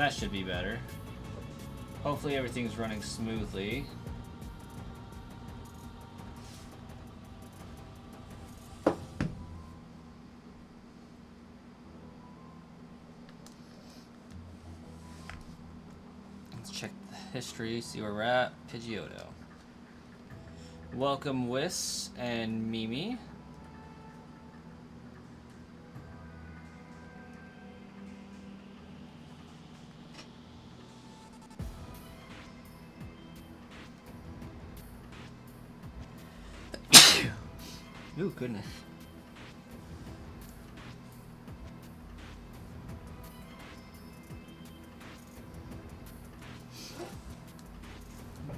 That should be better. Hopefully everything's running smoothly. Let's check the history, see where we're at. Pidgeotto. Welcome, Wiss and Mimi. Ooh, goodness.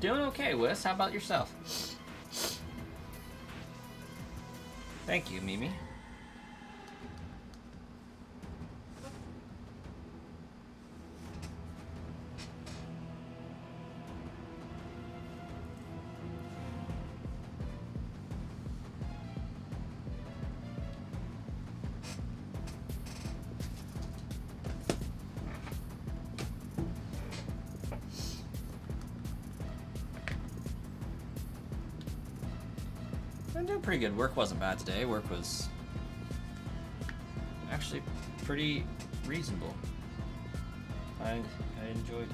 Doing okay, Wiss. How about yourself? Thank you, Mimi. I'm doing pretty good. Work wasn't bad today. Work was actually pretty reasonable. I enjoyed it.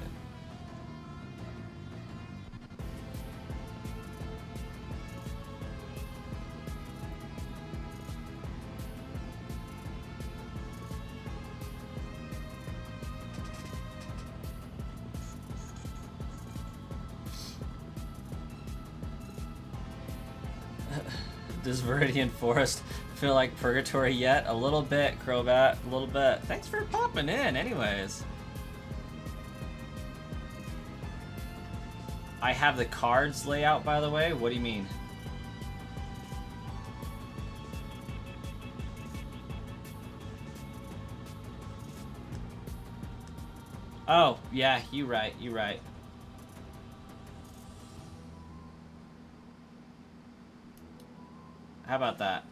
Does Viridian Forest feel like purgatory yet? A little bit, Crobat, a little bit. Thanks for popping in, anyways. I have the cards layout, by the way. What do you mean? Oh, yeah, you right, you right. How about that?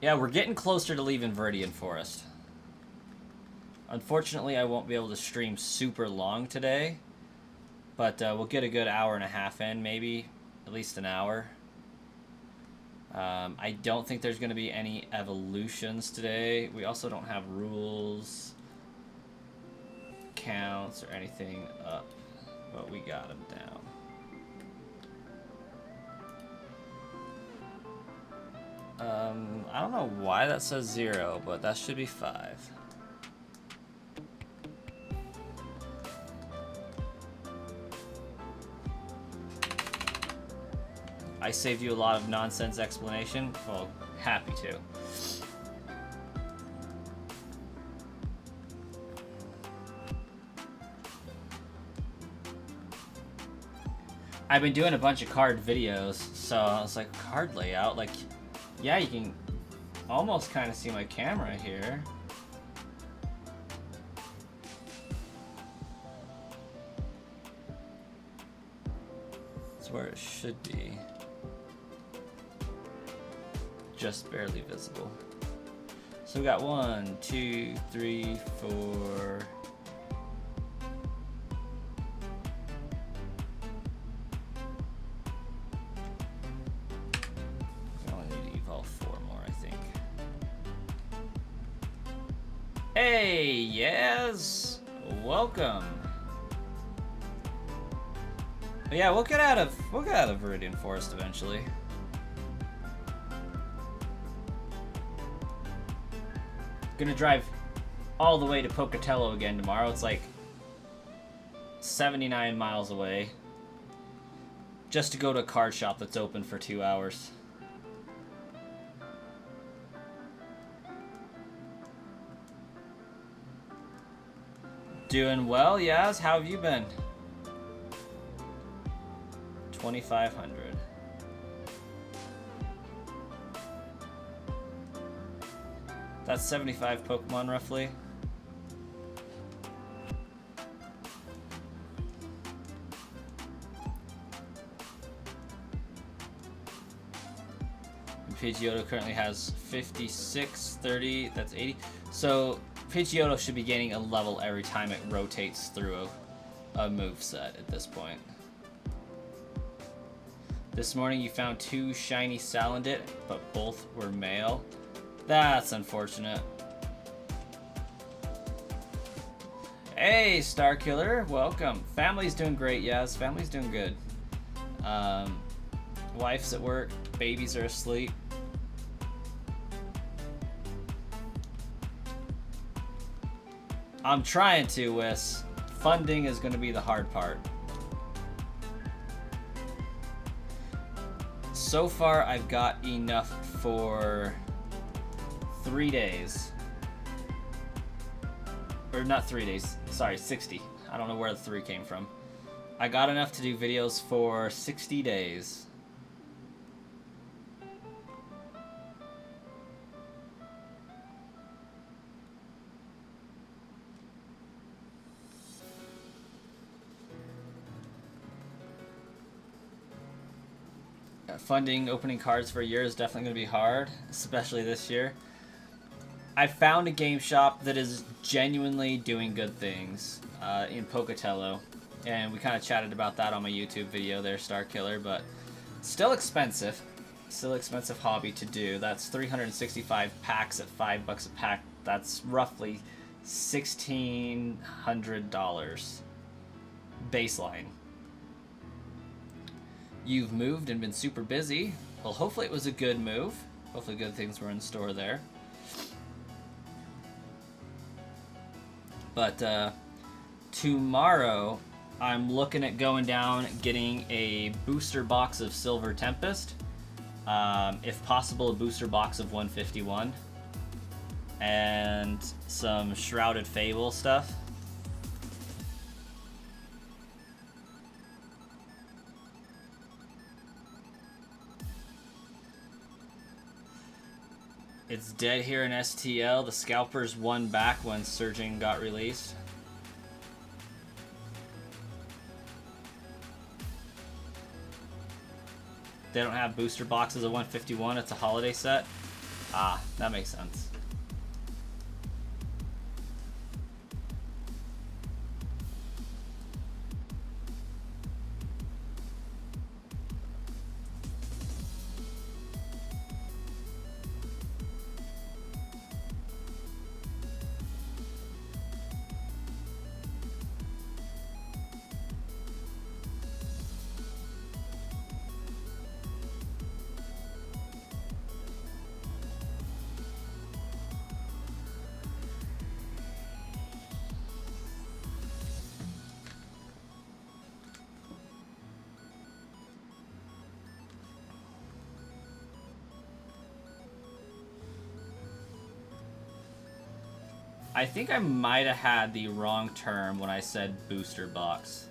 Yeah, we're getting closer to leaving Viridian Forest. Unfortunately, I won't be able to stream super long today, but we'll get a good hour and a half in, maybe at least an hour. I don't think there's going to be any evolutions today. We also don't have rules, counts, or anything up, but we got them down. I don't know why that says 0, but that should be 5. I saved you a lot of nonsense explanation. Well, happy to. I've been doing a bunch of card videos, so I was like, card layout, like, yeah, you can almost kind of see my camera here. That's where it should be. Just barely visible. So we got 1, 2, 3, 4. We only need to evolve 4 more, I think. Hey, yes, welcome. But yeah, we'll get out of Viridian Forest eventually. Gonna drive all the way to Pocatello again tomorrow. It's like 79 miles away. Just to go to a card shop that's open for 2 hours. Doing well, Yaz. How have you been? 2,500. That's 75 Pokemon, roughly. And Pidgeotto currently has 56, 30, that's 80. So Pidgeotto should be gaining a level every time it rotates through a moveset at this point. This morning you found 2 shiny Salandit, but both were male. That's unfortunate. Hey, Starkiller, welcome. Family's doing great, yes. Family's doing good. Wife's at work. Babies are asleep. I'm trying to, Wis. Funding is going to be the hard part. So far, I've got enough for 3 days. Or not 3 days, sorry, 60. I don't know where the 3 came from. I got enough to do videos for 60 days. Funding opening cards for a year is definitely going to be hard, especially this year. I found a game shop that is genuinely doing good things in Pocatello, and we kind of chatted about that on my YouTube video there, Starkiller, but still expensive. Still expensive hobby to do. That's 365 packs at $5 a pack. That's roughly $1,600 baseline. You've moved and been super busy. Well, hopefully it was a good move. Hopefully good things were in store there. But tomorrow, I'm looking at going down, getting a booster box of Silver Tempest. If possible, a booster box of 151. And some Shrouded Fable stuff. It's dead here in STL. The Scalpers won back when Surging got released. They don't have booster boxes of 151. It's a holiday set. Ah, that makes sense. I think I might have had the wrong term when I said booster box.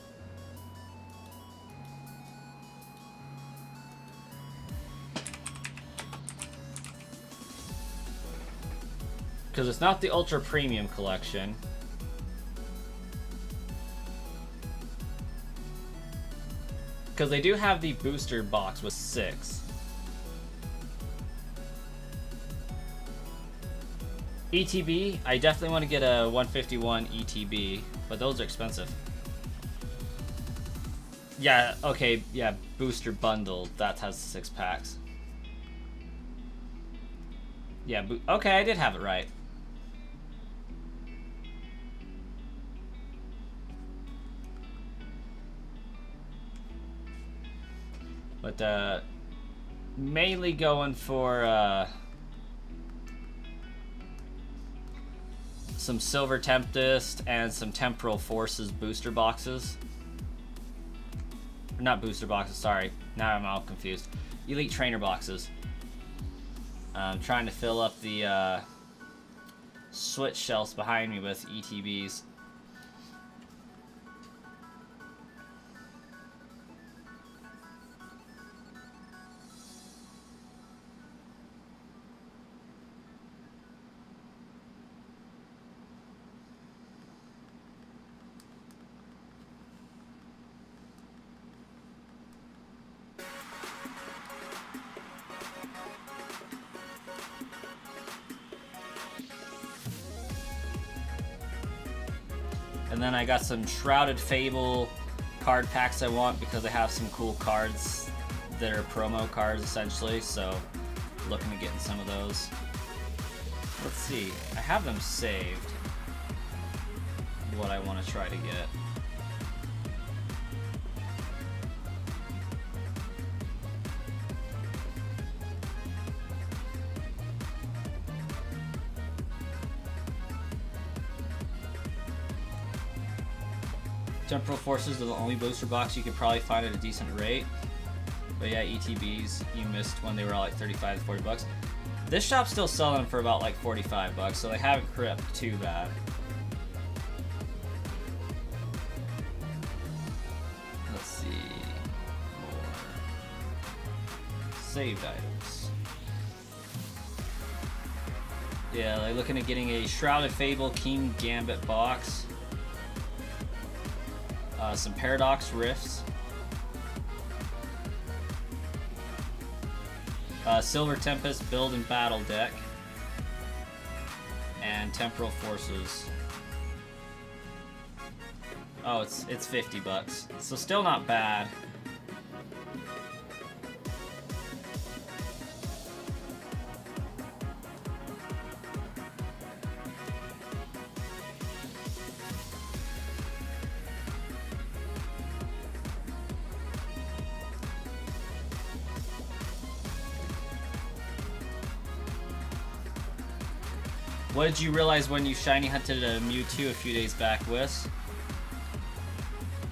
Because it's not the Ultra Premium collection. Because they do have the booster box with 6. ETB, I definitely want to get a 151 ETB, but those are expensive. Yeah, okay, yeah, booster bundle, that has 6 packs. Yeah, okay, I did have it right. But, mainly going for, some Silver Tempest and some Temporal Forces booster boxes. Not booster boxes, sorry. Now I'm all confused. Elite Trainer boxes. I'm trying to fill up the switch shelves behind me with ETBs. And then I got some Shrouded Fable card packs I want because I have some cool cards that are promo cards essentially, so looking to get in some of those. Let's see, I have them saved, what I want to try to get. Temporal Forces are the only booster box you could probably find at a decent rate. But yeah, ETBs you missed when they were all like 35 to 40 bucks. This shop's still selling them for about like 45 bucks, so they haven't crept too bad. Let's see. More saved items. Yeah, like looking at getting a Shrouded Fable King Gambit box. Some Paradox Rifts. Silver Tempest Build and Battle deck. And Temporal Forces. Oh, it's 50 bucks. So still not bad. What did you realize when you shiny hunted a Mewtwo a few days back, Wiss?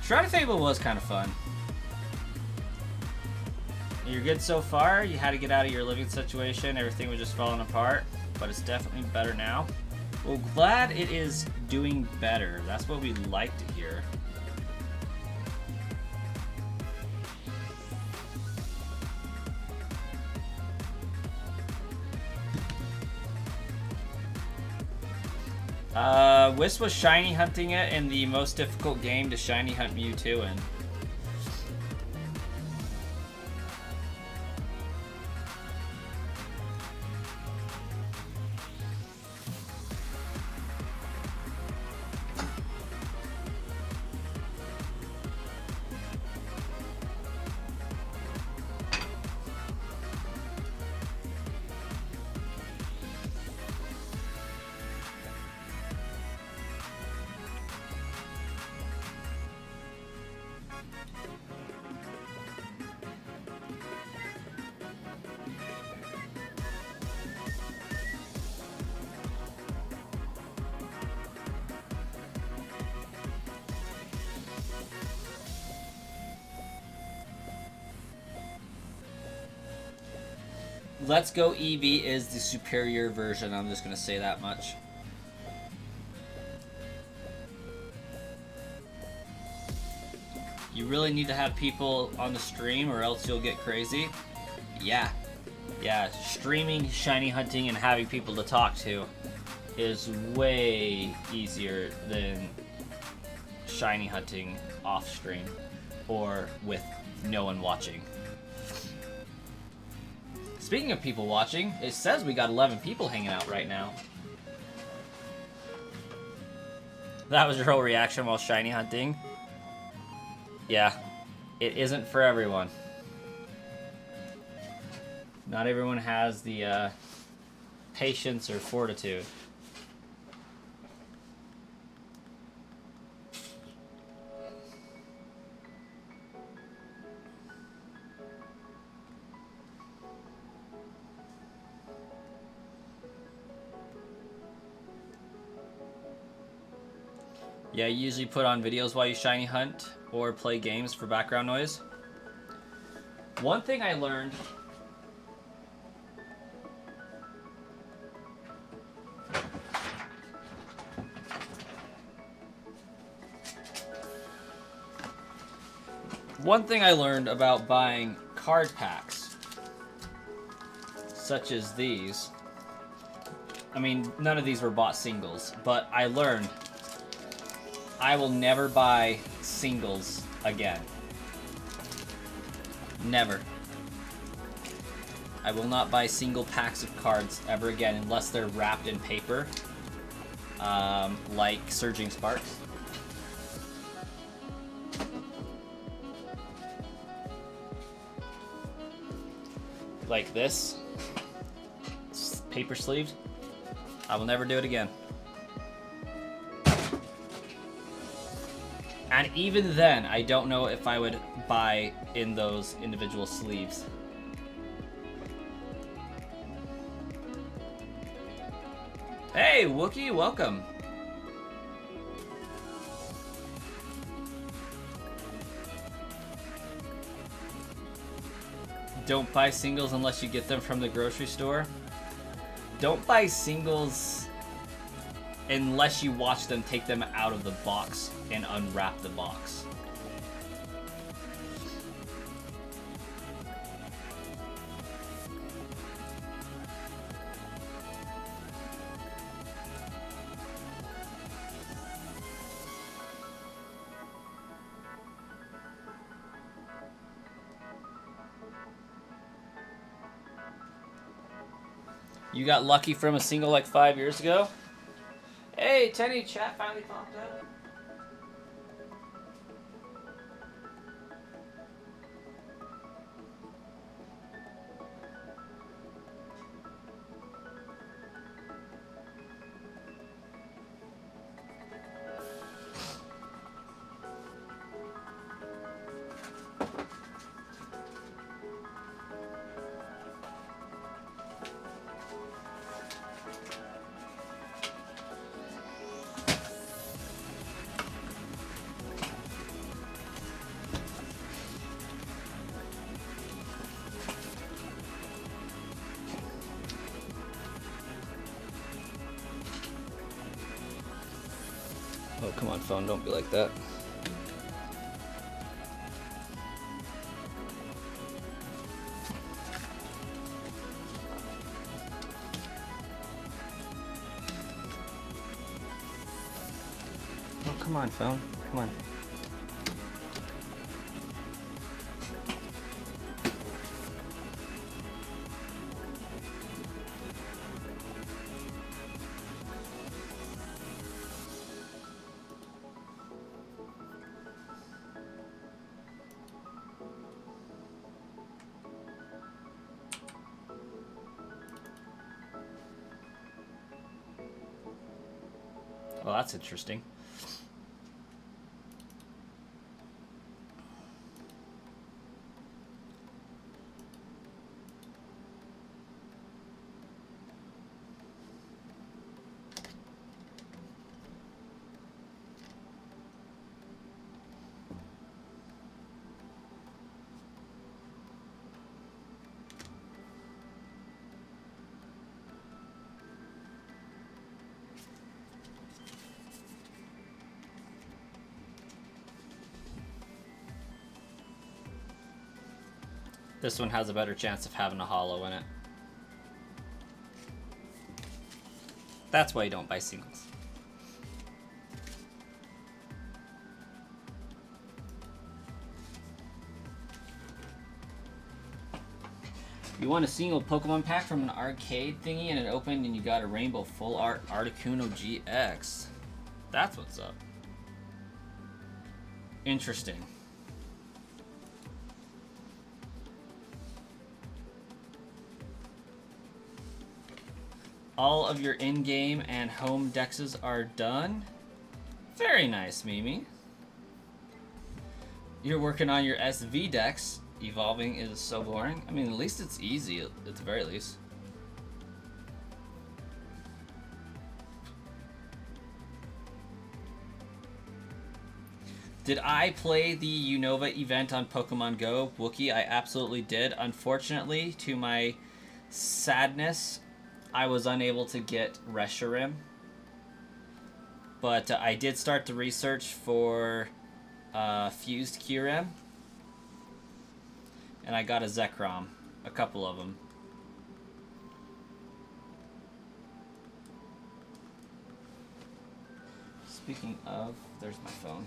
Shrouded Fable was kind of fun. You're good so far. You had to get out of your living situation. Everything was just falling apart, but it's definitely better now. Well, glad it is doing better. That's what we like to hear. Wiss was shiny hunting it in the most difficult game to shiny hunt Mewtwo in. Let's Go Eevee is the superior version, I'm just going to say that much. You really need to have people on the stream or else you'll get crazy. Yeah, streaming, shiny hunting, and having people to talk to is way easier than shiny hunting off stream or with no one watching. Speaking of people watching, it says we got 11 people hanging out right now. That was your whole reaction while shiny hunting? Yeah, it isn't for everyone. Not everyone has the patience or fortitude. Yeah, you usually put on videos while you shiny hunt or play games for background noise. One thing I learned about buying card packs such as these, I mean, none of these were bought singles, but I learned I will never buy singles again. Never. I will not buy single packs of cards ever again unless they're wrapped in paper, like Surging Sparks. like this, paper sleeved, I will never do it again. And even then, I don't know if I would buy in those individual sleeves. Hey, Wookie, welcome. Don't buy singles unless you get them from the grocery store. Don't buy singles unless you watch them take them out of the box and unwrap the box. You got lucky from a single like 5 years ago? Hey, Tenny, chat finally popped up. Oh, come on, phone, don't be like that. Oh, come on, phone, come on. Well, that's interesting. This one has a better chance of having a hollow in it. That's why you don't buy singles. You want a single Pokemon pack from an arcade thingy and it opened and you got a rainbow full art Articuno GX. That's what's up. Interesting. All of your in-game and home dexes are done. Very nice, Mimi. You're working on your SV dex. Evolving is so boring. I mean, at least it's easy, at the very least. Did I play the Unova event on Pokemon Go, Wookie? I absolutely did. Unfortunately, to my sadness, I was unable to get Reshiram. But I did start the research for Fused Kyurem. And I got a Zekrom. A couple of them. Speaking of, there's my phone.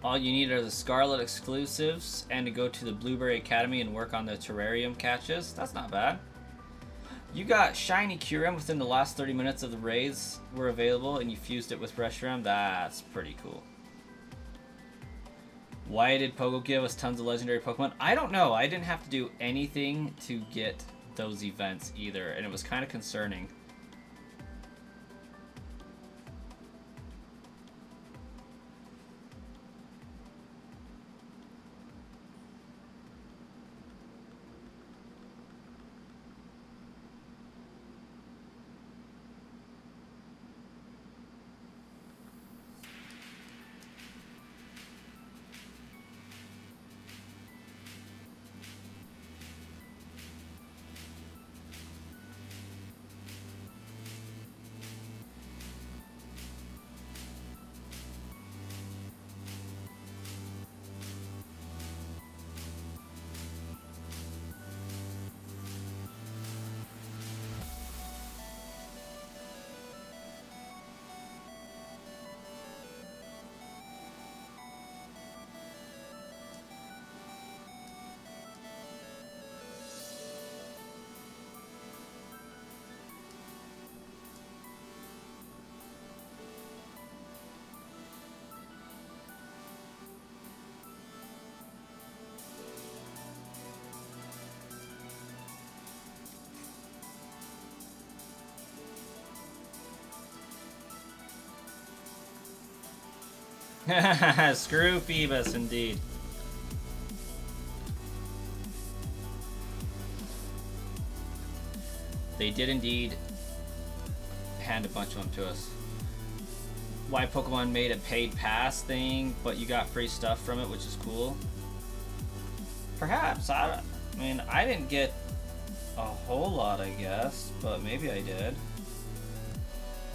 All you need are the Scarlet exclusives and to go to the Blueberry Academy and work on the terrarium catches. That's not bad. You got Shiny Kyurem within the last 30 minutes of the raids were available and you fused it with Reshiram. That's pretty cool. Why did Pogo give us tons of legendary Pokemon? I don't know. I didn't have to do anything to get those events either, and it was kind of concerning. Screw Phoebus, indeed. They did indeed hand a bunch of them to us. Why Pokemon made a paid pass thing, but you got free stuff from it, which is cool. Perhaps. I mean, I didn't get a whole lot, I guess, but maybe I did.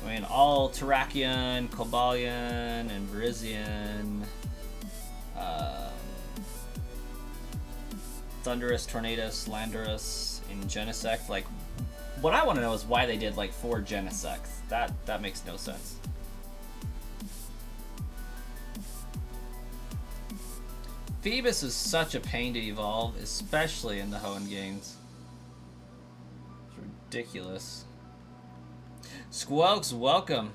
I mean, all Terrakion, Cobalion, and Virizion, Thundurus, Tornadus, Landorus, and Genesect. Like, what I want to know is why they did like 4 Genesects. That makes no sense. Phoebus is such a pain to evolve, especially in the Hoenn games. It's ridiculous. Squelks, welcome.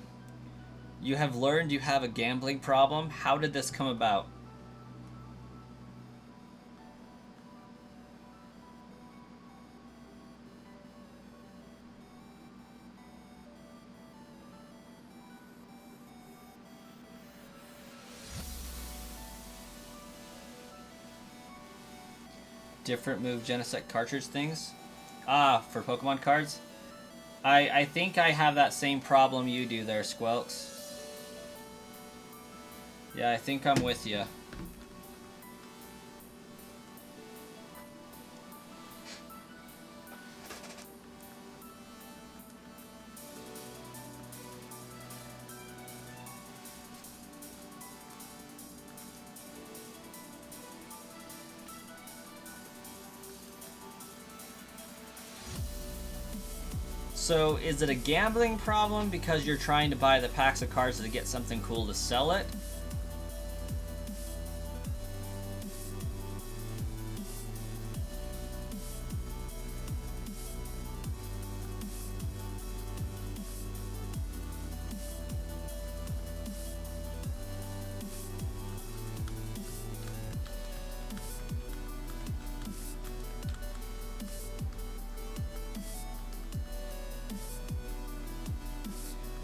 You have learned you have a gambling problem. How did this come about? Different move Genesect cartridge things? Ah, for Pokemon cards? I think I have that same problem you do there, Squelks. Yeah, I think I'm with you. So, is it a gambling problem because you're trying to buy the packs of cards to get something cool to sell it?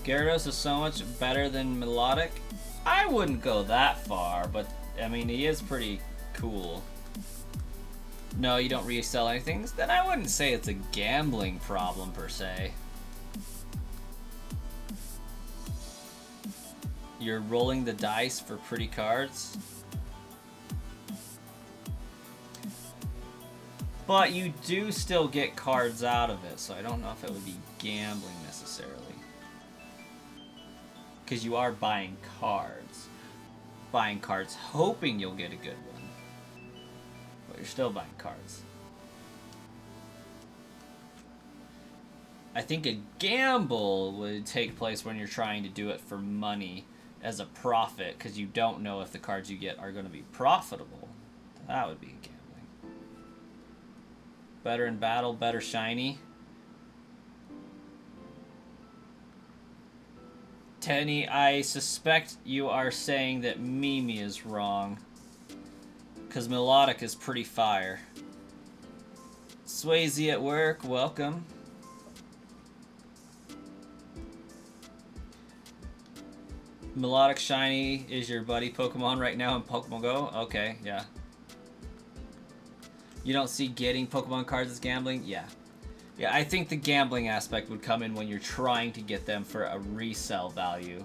Gyarados is so much better than Melodic. I wouldn't go that far, but I mean, he is pretty cool. No, you don't resell anything? Then I wouldn't say it's a gambling problem per se. You're rolling the dice for pretty cards. But you do still get cards out of it, so I don't know if it would be gambling necessarily. Because you are buying cards. Buying cards hoping you'll get a good one. But you're still buying cards. I think a gamble would take place when you're trying to do it for money as a profit because you don't know if the cards you get are going to be profitable. That would be gambling. Better in battle, better shiny. Tenny, I suspect you are saying that Mimi is wrong. Because Melodic is pretty fire. Swayze at work, welcome. Melodic Shiny is your buddy Pokemon right now in Pokemon Go? Okay, yeah. You don't see getting Pokemon cards as gambling? Yeah. Yeah, I think the gambling aspect would come in when you're trying to get them for a resale value.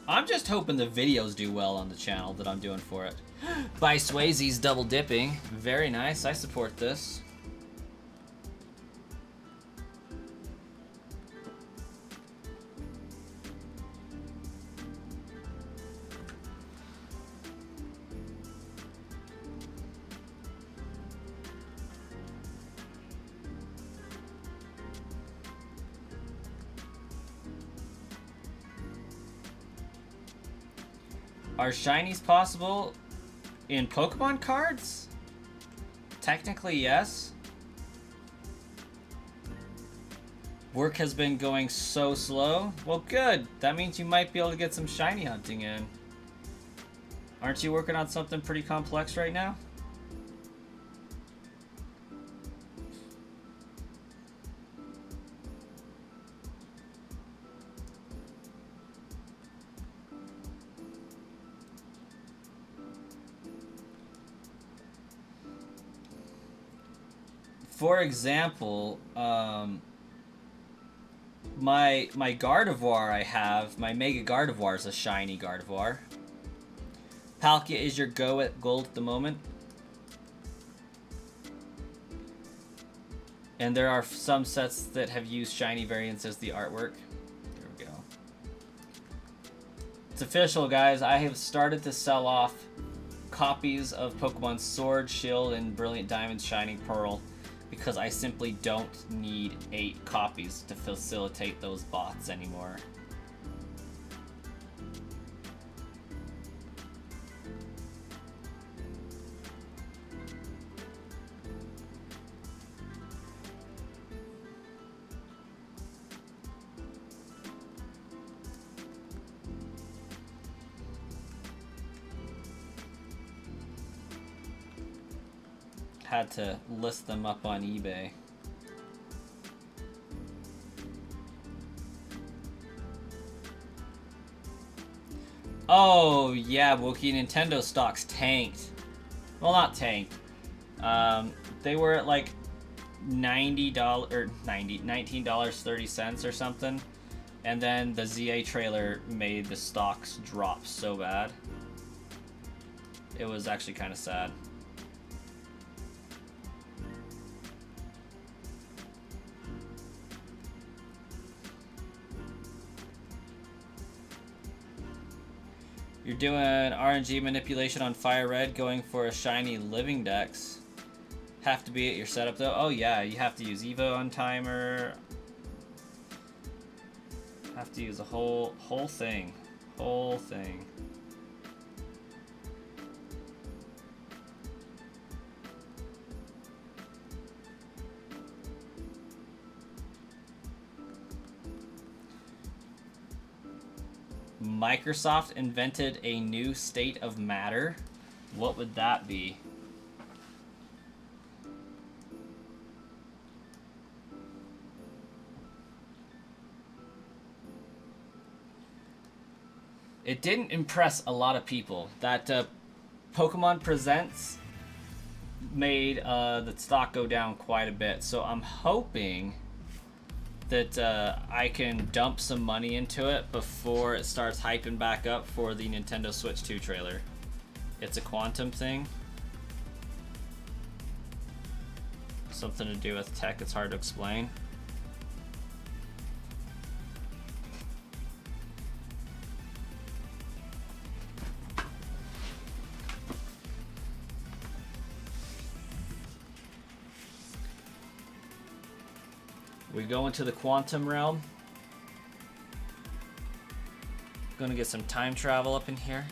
I'm just hoping the videos do well on the channel that I'm doing for it. By Swayze's double dipping. Very nice. I support this. Are shinies possible in Pokemon cards? Technically, yes. Work has been going so slow. Well, good. That means you might be able to get some shiny hunting in. Aren't you working on something pretty complex right now? For example, my Gardevoir I have, my Mega Gardevoir is a shiny Gardevoir. Palkia is your go at gold at the moment. And there are some sets that have used shiny variants as the artwork. There we go. It's official, guys. I have started to sell off copies of Pokemon Sword, Shield, and Brilliant Diamond, Shining Pearl, because I simply don't need 8 copies to facilitate those bots anymore. Had to list them up on eBay. Oh yeah, Wookiee, Nintendo stocks tanked. Well, not tanked. They were at like $19.30 or something, and then the ZA trailer made the stocks drop so bad. It was actually kind of sad. You're doing RNG manipulation on Fire Red, going for a shiny Living Dex. Have to be at your setup though. Oh yeah, you have to use Evo on timer. Have to use a whole thing. Whole thing. Microsoft invented a new state of matter. What would that be? It didn't impress a lot of people. That Pokemon Presents made the stock go down quite a bit. So I'm hoping that I can dump some money into it before it starts hyping back up for the Nintendo Switch 2 trailer. It's a quantum thing. Something to do with tech, it's hard to explain. We go into the quantum realm. Gonna get some time travel up in here.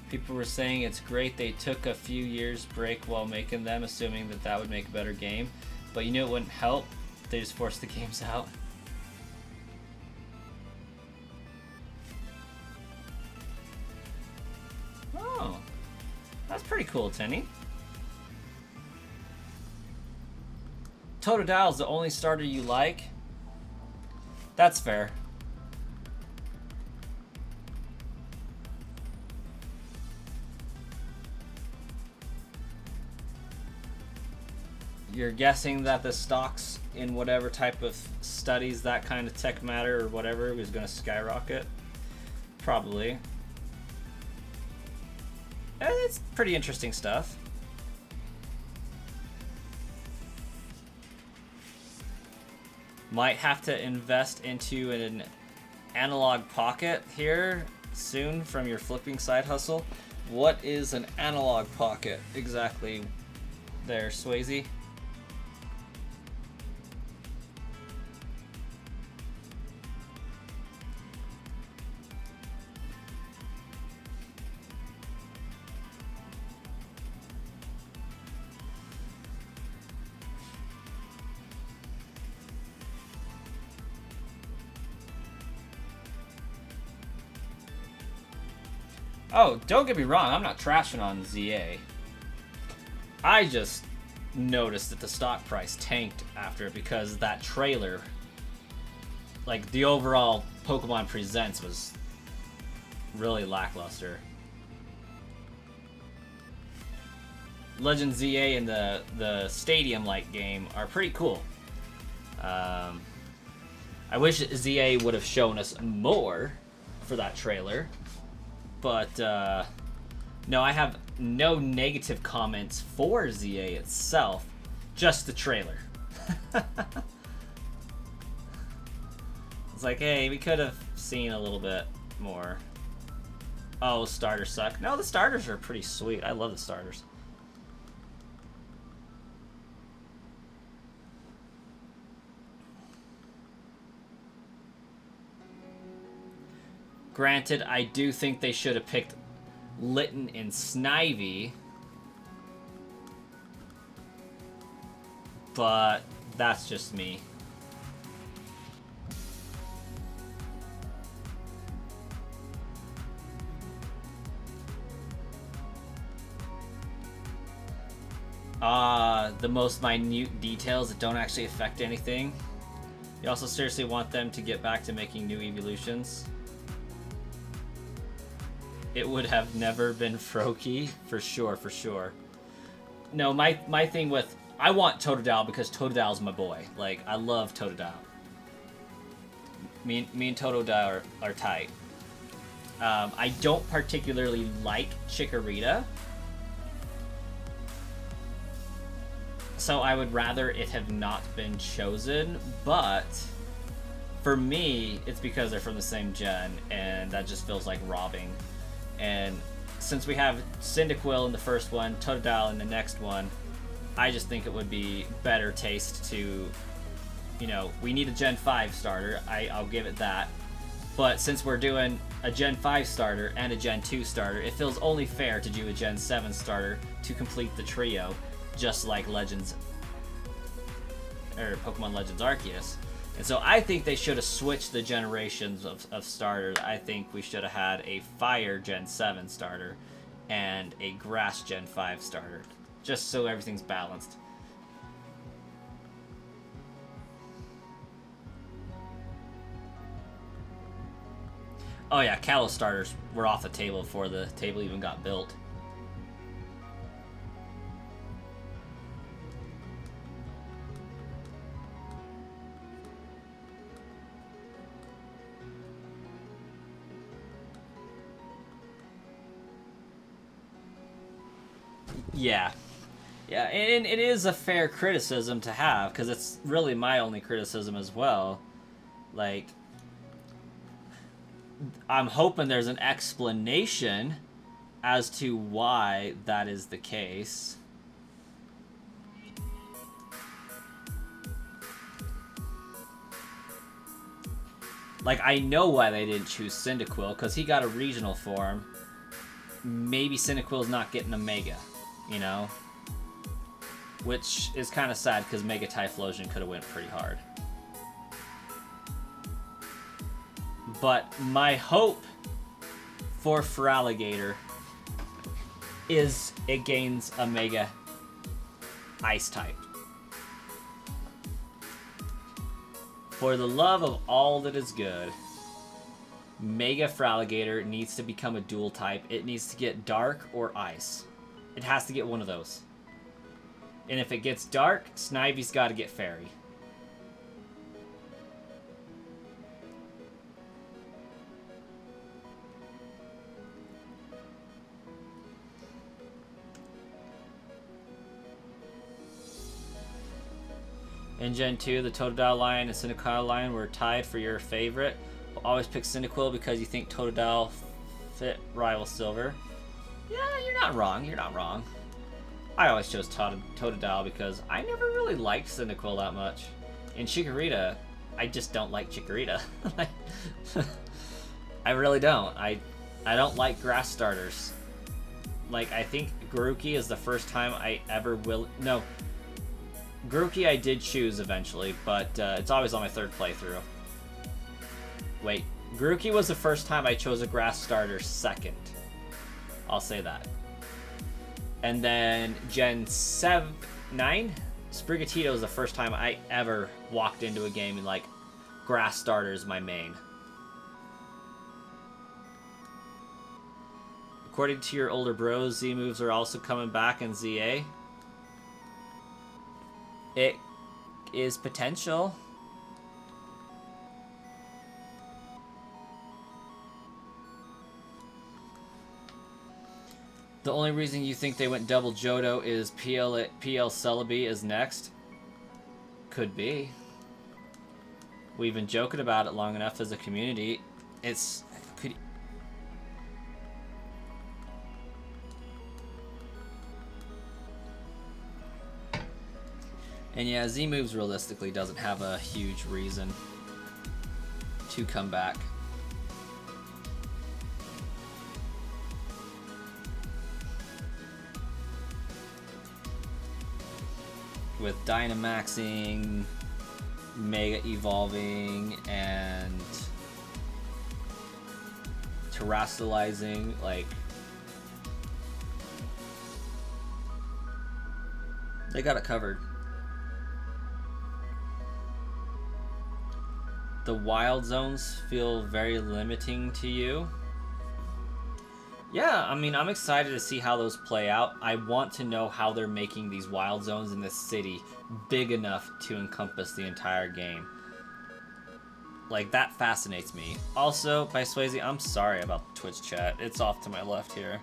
People were saying it's great they took a few years break while making them, assuming that that would make a better game. But you knew it wouldn't help. They just forced the games out. Oh, that's pretty cool, Tenny. Totodile's the only starter you like? That's fair. You're guessing that the stocks in whatever type of studies that kind of tech matter or whatever was going to skyrocket? Probably. It's pretty interesting stuff. Might have to invest into an analog pocket here soon from your flipping side hustle. What is an analog pocket exactly there, Swayze? Oh, don't get me wrong, I'm not trashing on ZA. I just noticed that the stock price tanked after it because that trailer, like the overall Pokemon Presents, was really lackluster. Legend ZA and the stadium-like game are pretty cool. I wish ZA would have shown us more for that trailer. But, no, I have no negative comments for ZA itself, just the trailer. It's like, hey, we could have seen a little bit more. Oh, starters suck. No, the starters are pretty sweet. I love the starters. Granted, I do think they should have picked Litten and Snivy, but that's just me. The most minute details that don't actually affect anything. You also seriously want them to get back to making new evolutions. It would have never been Froakie, for sure, for sure. No, my thing with... I want Totodile because Totodile's my boy. Like, I love Totodile. Me and Totodile are tight. I don't particularly like Chikorita. So I would rather it have not been chosen, but for me, it's because they're from the same gen, and that just feels like robbing. And since we have Cyndaquil in the first one, Totodile in the next one, I just think it would be better taste to, you know, we need a Gen 5 starter, I'll give it that. But since we're doing a Gen 5 starter and a Gen 2 starter, it feels only fair to do a Gen 7 starter to complete the trio, just like Legends, or Pokemon Legends Arceus. And so I think they should have switched the generations of starters. I think we should have had a Fire Gen 7 starter and a Grass Gen 5 starter, just so everything's balanced. Oh yeah, Kalos starters were off the table before the table even got built. Yeah. Yeah, and it is a fair criticism to have, because it's really my only criticism as well. Like, I'm hoping there's an explanation as to why that is the case. Like, I know why they didn't choose Cyndaquil, because he got a regional form. Maybe Cyndaquil's not getting a Mega, you know? Which is kind of sad, because Mega Typhlosion could have went pretty hard. But my hope for Feraligatr is it gains a Mega Ice type. For the love of all that is good, Mega Feraligatr needs to become a dual type. It needs to get Dark or Ice. It has to get one of those. And if it gets Dark, Snivy's got to get Fairy. In Gen 2, the Totodile line and Cyndaquil line were tied for your favorite. We'll always pick Cyndaquil because you think Totodile fit Rival Silver. Yeah, you're not wrong. You're not wrong. I always chose Totodile because I never really liked Cyndaquil that much. In Chikorita, I just don't like Chikorita. I really don't. I don't like grass starters. Like, I think Grookey is the first time I ever will... No. Grookey I did choose eventually, but it's always on my third playthrough. Wait, Grookey was the first time I chose a grass starter second. I'll say that. And then Gen 9, Sprigatito is the first time I ever walked into a game and like, grass starter is my main. According to your older bros, Z moves are also coming back in ZA. It is potential. The only reason you think they went double Johto is PL Celebi is next. Could be. We've been joking about it long enough as a community. It's... could. And yeah, Z-Moves realistically doesn't have a huge reason to come back. With Dynamaxing, Mega Evolving, and Terastallizing, like... they got it covered. The wild zones feel very limiting to you. Yeah, I mean, I'm excited to see how those play out. I want to know how they're making these wild zones in this city big enough to encompass the entire game. Like, that fascinates me. Also, by Swayze, I'm sorry about the Twitch chat. It's off to my left here.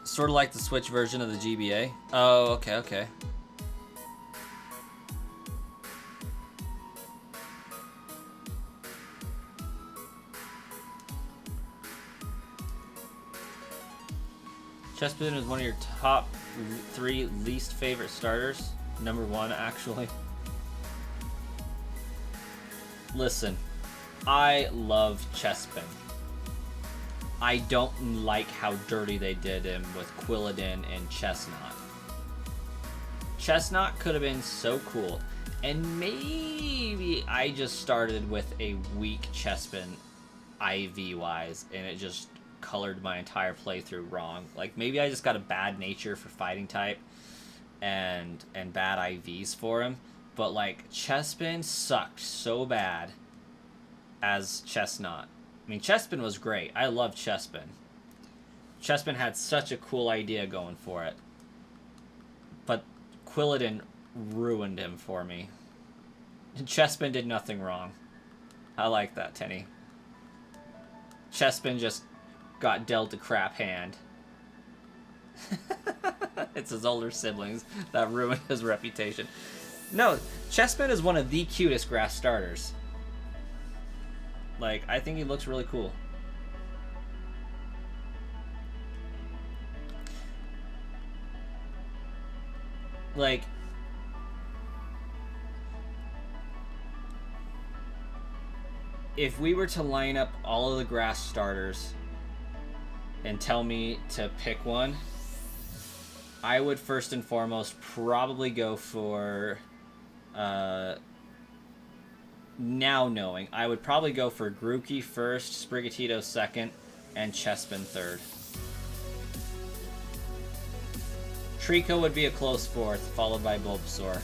Sort of like the Switch version of the GBA. Oh, okay, okay. Chespin is one of your top 3 least favorite starters. Number 1, actually. Listen, I love Chespin. I don't like how dirty they did him with Quilladin and Chestnut. Chestnut could have been so cool. And maybe I just started with a weak Chespin IV-wise, and it just colored my entire playthrough wrong. Like, maybe I just got a bad nature for fighting type and bad IVs for him. But, like, Chespin sucked so bad as Chestnut. I mean, Chespin was great. I loved Chespin. Chespin had such a cool idea going for it. But Quilladin ruined him for me. Chespin did nothing wrong. I like that, Tenny. Chespin just got dealt a crap hand. It's his older siblings that ruined his reputation. No, Chespin is one of the cutest grass starters. Like, I think he looks really cool. Like, if we were to line up all of the grass starters and tell me to pick one, I would first and foremost probably go for, now knowing, I would probably go for Grookey first, Sprigatito second, and Chespin third. Trico would be a close fourth, followed by Bulbasaur.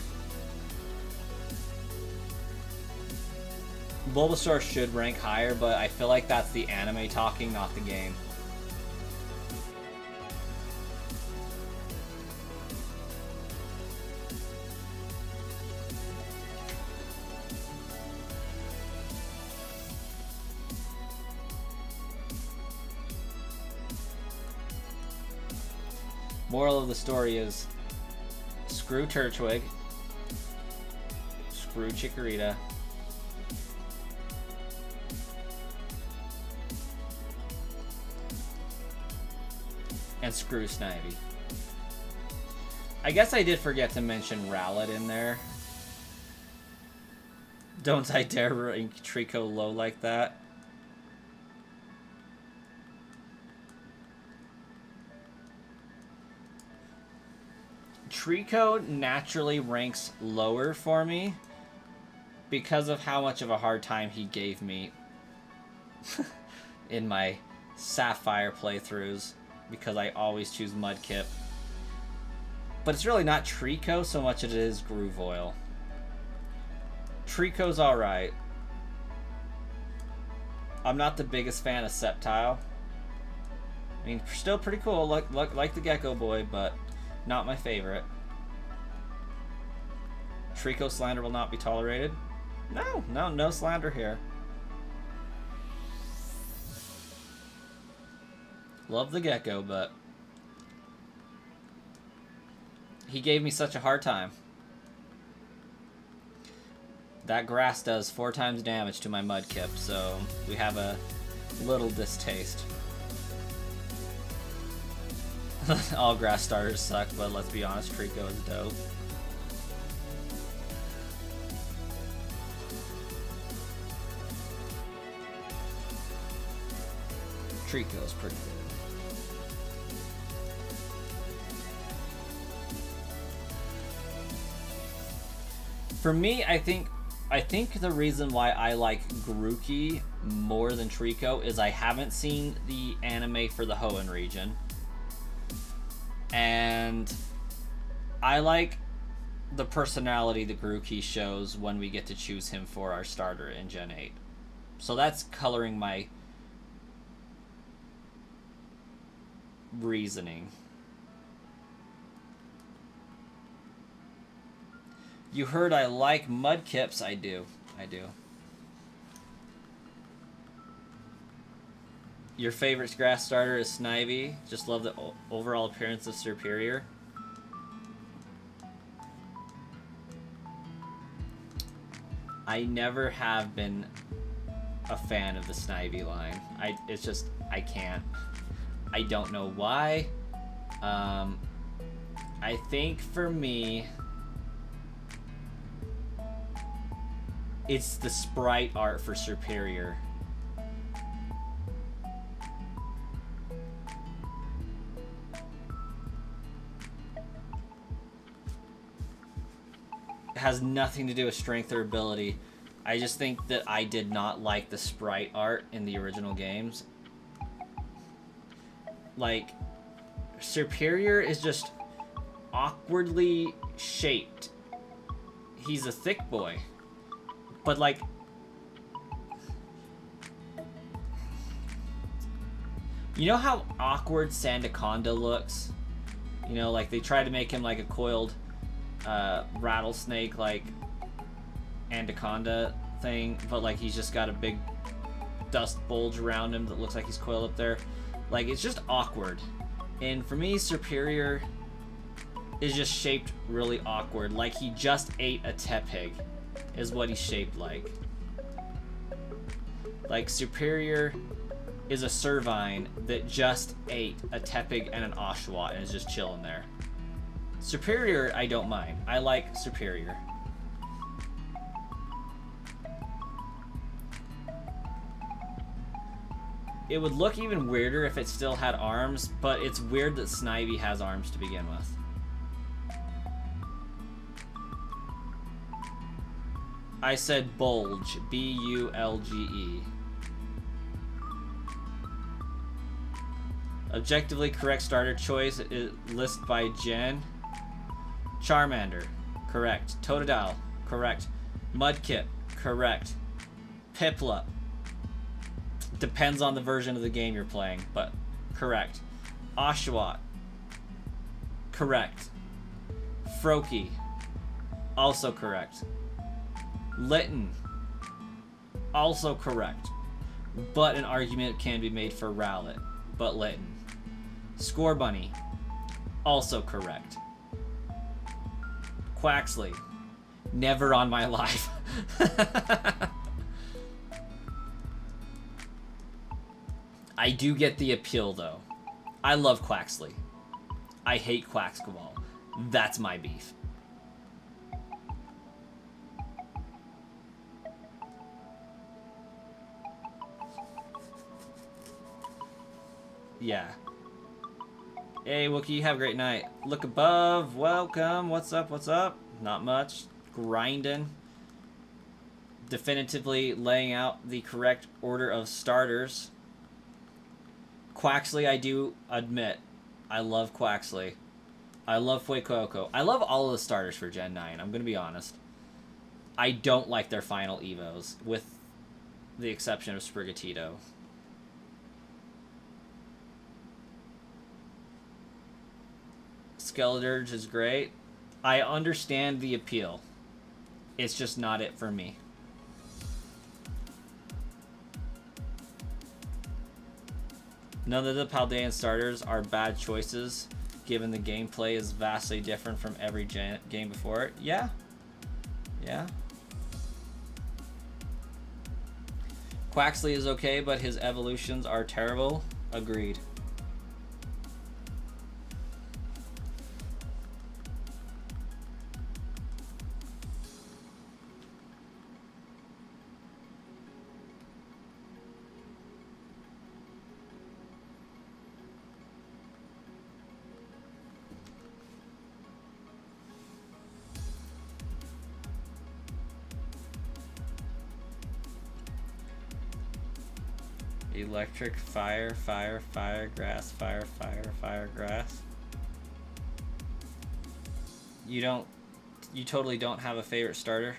Bulbasaur should rank higher, but I feel like that's the anime talking, not the game. Moral of the story is, screw Turtwig, screw Chikorita, and screw Snivy. I guess I did forget to mention Rowlet in there. Don't I dare rank Trico low like that. Trico naturally ranks lower for me because of how much of a hard time he gave me in my Sapphire playthroughs, because I always choose Mudkip. But it's really not Trico so much as it is Groovoil. Trico's alright. I'm not the biggest fan of Sceptile. I mean, still pretty cool, like the Gecko Boy, but not my favorite. Trico slander will not be tolerated. No slander here. Love the Gecko, but he gave me such a hard time. That grass does 4 times damage to my Mudkip, so we have a little distaste. All grass starters suck, but let's be honest, Trico is dope. Trico's pretty good. For me, I think the reason why I like Grookey more than Trico is I haven't seen the anime for the Hoenn region. And I like the personality that Grookey shows when we get to choose him for our starter in Gen 8. So that's coloring my reasoning. You heard I like Mudkips. I do. Your favorite grass starter is Snivy. Just love the overall appearance of Superior. I never have been a fan of the Snivy line. It's just, I can't. I don't know why. I think for me, it's the sprite art for Superior. has nothing to do with strength or ability. I just think that I did not like the sprite art in the original games. Like, Superior is just awkwardly shaped. He's a thick boy. But, like, you know how awkward Sandaconda looks? You know, like, they try to make him like a coiled rattlesnake, like, anaconda thing, but, like, he's just got a big dust bulge around him that looks like he's coiled up there. Like, it's just awkward. And for me, Superior is just shaped really awkward. Like, he just ate a tepig, is what he's shaped like. Like, Superior is a Servine that just ate a tepig and an Oshawott and is just chilling there. Superior, I don't mind. I like Superior. It would look even weirder if it still had arms, but it's weird that Snivy has arms to begin with. I said bulge. B-U-L-G-E. Objectively correct starter choice is list by Jen. Charmander. Correct. Totodile. Correct. Mudkip. Correct. Piplup. Depends on the version of the game you're playing, but correct. Oshawott. Correct. Froakie. Also correct. Litten. Also correct. But an argument can be made for Rowlet, but Litten. Scorbunny. Also correct. Quaxley. Never on my life. I do get the appeal, though. I love Quaxley. I hate Quaxquaval. That's my beef. Yeah. Hey, Wookie, have a great night. Look above. Welcome. What's up? What's up? Not much. Grinding. Definitively laying out the correct order of starters. Quaxley, I do admit, I love Quaxley. I love Fuecoco. I love all of the starters for Gen 9, I'm going to be honest. I don't like their final Evos, with the exception of Sprigatito. Skeledirge is great. I understand the appeal. It's just not it for me. None of the Paldean starters are bad choices, given the gameplay is vastly different from every game before it. Yeah. Yeah. Quaxley is okay, but his evolutions are terrible. Agreed. Electric, fire, fire, fire, grass, fire, fire, fire, grass. You totally don't have a favorite starter?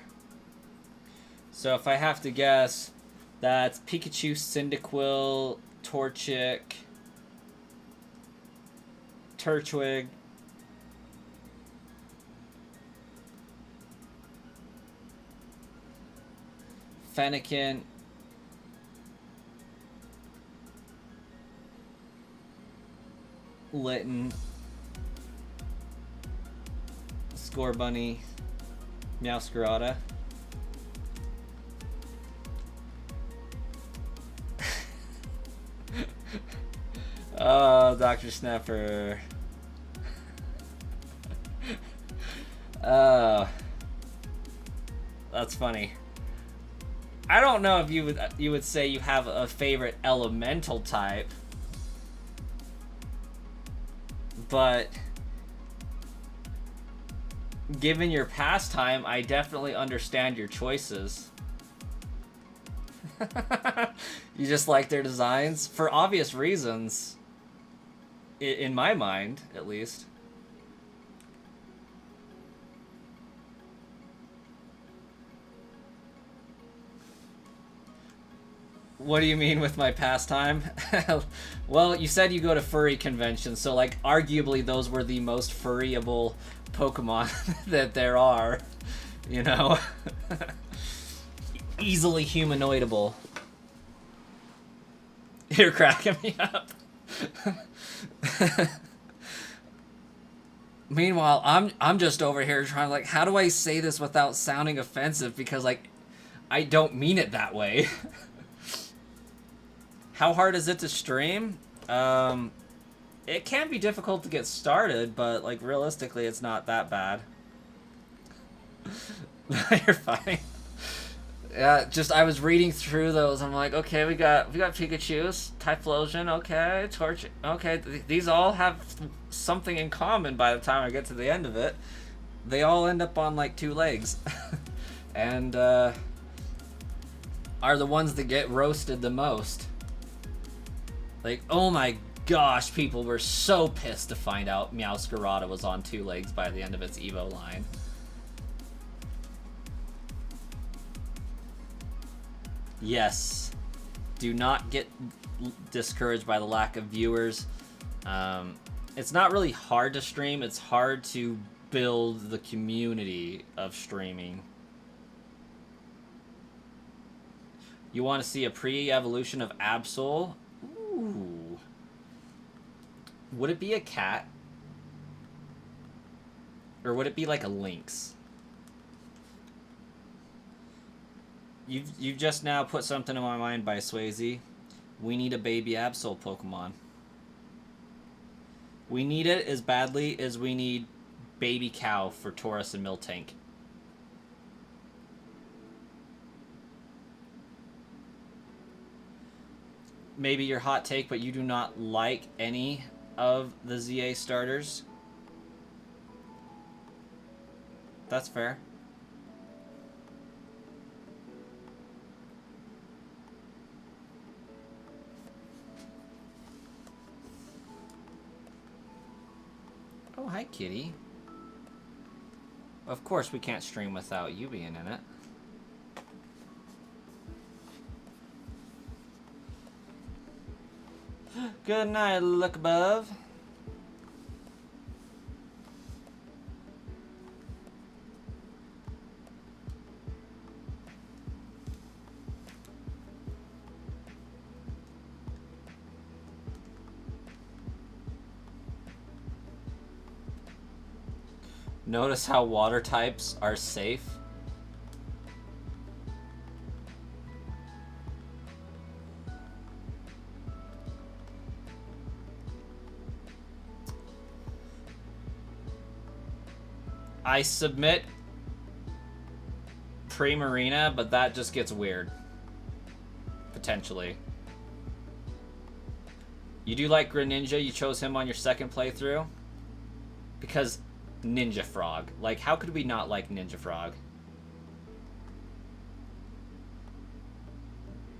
So if I have to guess, that's Pikachu, Cyndaquil, Torchic, Turtwig, Fennekin, Litten, Scorbunny, Meowscarada. Oh, Dr. Snapper. Oh, that's funny. I don't know if you would say you have a favorite elemental type. But Given your pastime, I definitely understand your choices. You just like their designs? For obvious reasons. In my mind, at least. What do you mean with my pastime? Well, you said you go to furry conventions, so like arguably those were the most furryable Pokemon that there are, you know? Easily humanoidable. You're cracking me up. Meanwhile, I'm just over here trying like, how do I say this without sounding offensive? Because like, I don't mean it that way. How hard is it to stream? It can be difficult to get started, but like realistically, it's not that bad. You're fine. Yeah, just I was reading through those. I'm like, okay, we got Pikachu's, Typhlosion, okay, Torch, okay. These all have something in common. By the time I get to the end of it, they all end up on like 2 legs, and are the ones that get roasted the most. Like, oh my gosh, people were so pissed to find out Meowscarada was on 2 legs by the end of its Evo line. Yes. Do not get discouraged by the lack of viewers. It's not really hard to stream, it's hard to build the community of streaming. You want to see a pre-evolution of Absol? Ooh. Would it be a cat? Or would it be like a lynx? You've just now put something in my mind by Swayze. We need a baby Absol Pokemon. We need it as badly as we need baby cow for Tauros and Miltank. Maybe your hot take, but you do not like any of the ZA starters. That's fair. Oh, hi, kitty. Of course we can't stream without you being in it. Good night, look above. Notice how water types are safe. I submit Primarina, but that just gets weird. Potentially. You do like Greninja, you chose him on your second playthrough? Because Ninja Frog. Like, how could we not like Ninja Frog?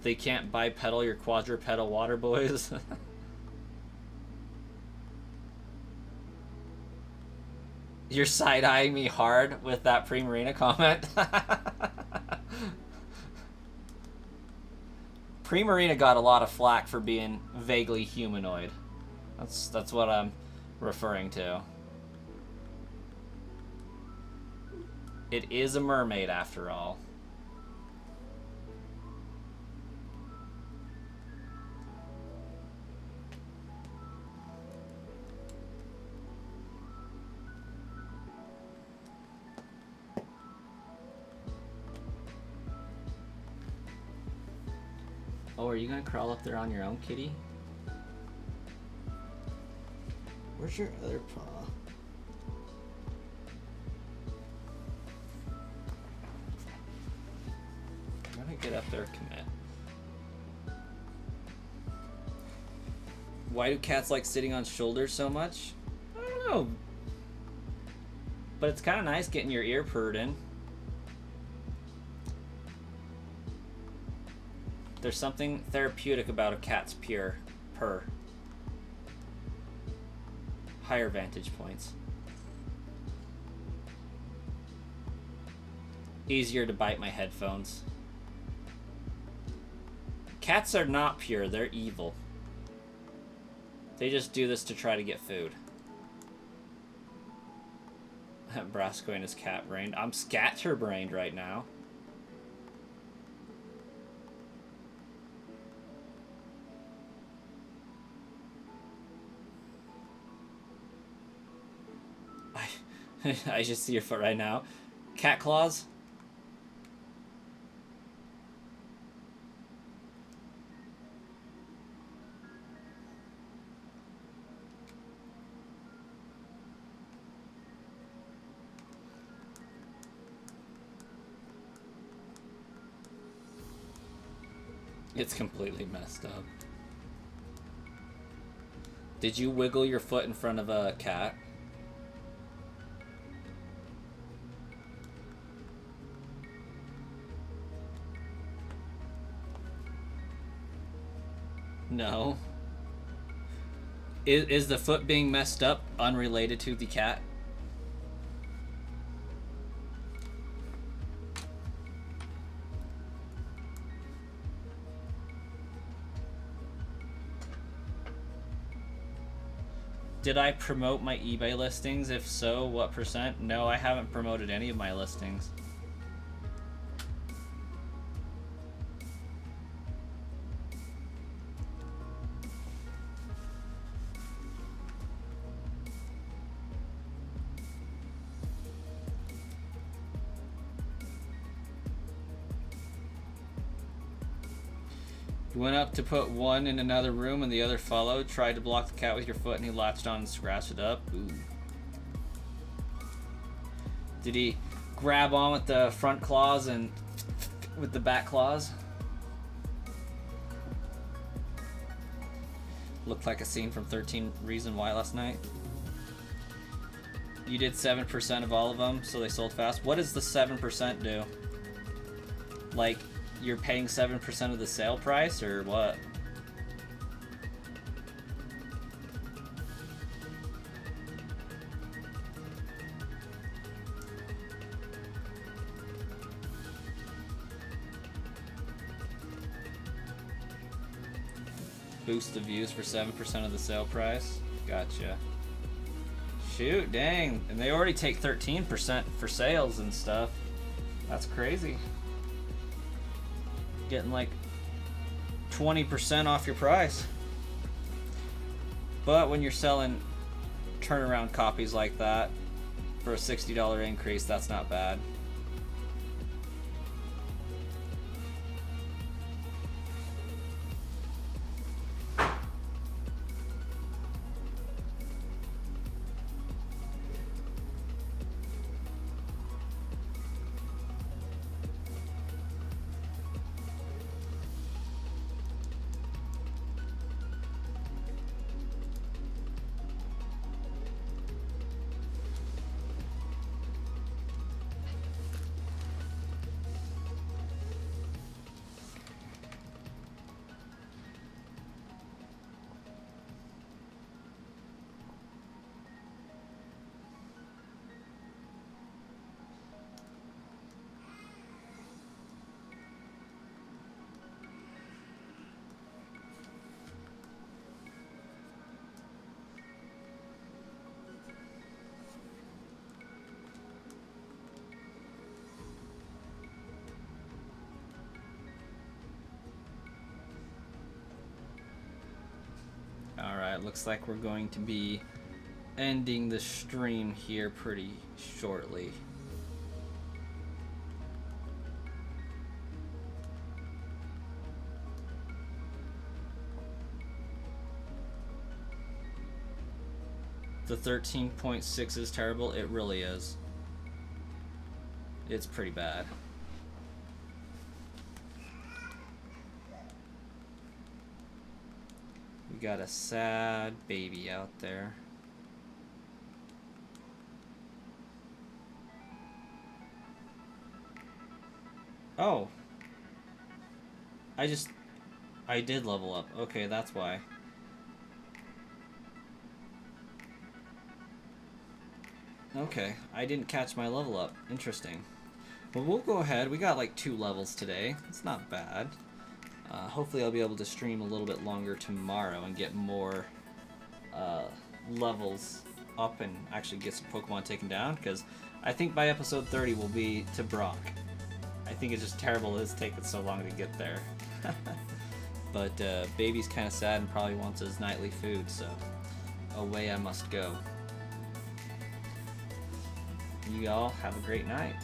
They can't bipedal your quadrupedal water boys. You're side-eyeing me hard with that Primarina comment. Primarina got a lot of flack for being vaguely humanoid. That's what I'm referring to. It is a mermaid, after all. Oh, are you gonna crawl up there on your own, kitty? Where's your other paw? I'm gonna get up there, commit. Why do cats like sitting on shoulders so much? I don't know. But it's kind of nice getting your ear purred in. There's something therapeutic about a cat's purr. Higher vantage points. Easier to bite my headphones. Cats are not pure, they're evil. They just do this to try to get food. Brasco is cat-brained. I'm scatter-brained right now. I just see your foot right now. Cat claws? It's completely messed up. Did you wiggle your foot in front of a cat? No. Is the foot being messed up unrelated to the cat? Did I promote my eBay listings? If so, what percent? No, I haven't promoted any of my listings. You went up to put one in another room and the other followed. Tried to block the cat with your foot and he latched on and scratched it up. Ooh. Did he grab on with the front claws and with the back claws? Looked like a scene from 13 Reasons Why last night. You did 7% of all of them, so they sold fast. What does the 7% do? Like, you're paying 7% of the sale price, or what? Boost the views for 7% of the sale price. Gotcha. Shoot, dang. And they already take 13% for sales and stuff. That's crazy. Getting like 20% off your price. But when you're selling turnaround copies like that for a $60 increase, that's not bad. Alright, looks like we're going to be ending the stream here pretty shortly. The 13.6 is terrible. It really is. It's pretty bad. We got a sad baby out there. Oh. I did level up. Okay, that's why. Okay, I didn't catch my level up. Interesting. Well, we'll go ahead. We got like 2 levels today. It's not bad. Hopefully I'll be able to stream a little bit longer tomorrow and get more levels up and actually get some Pokemon taken down, because I think by episode 30 we'll be to Brock. I think it's just terrible it's taken so long to get there. But Baby's kind of sad and probably wants his nightly food, so away I must go. You all have a great night.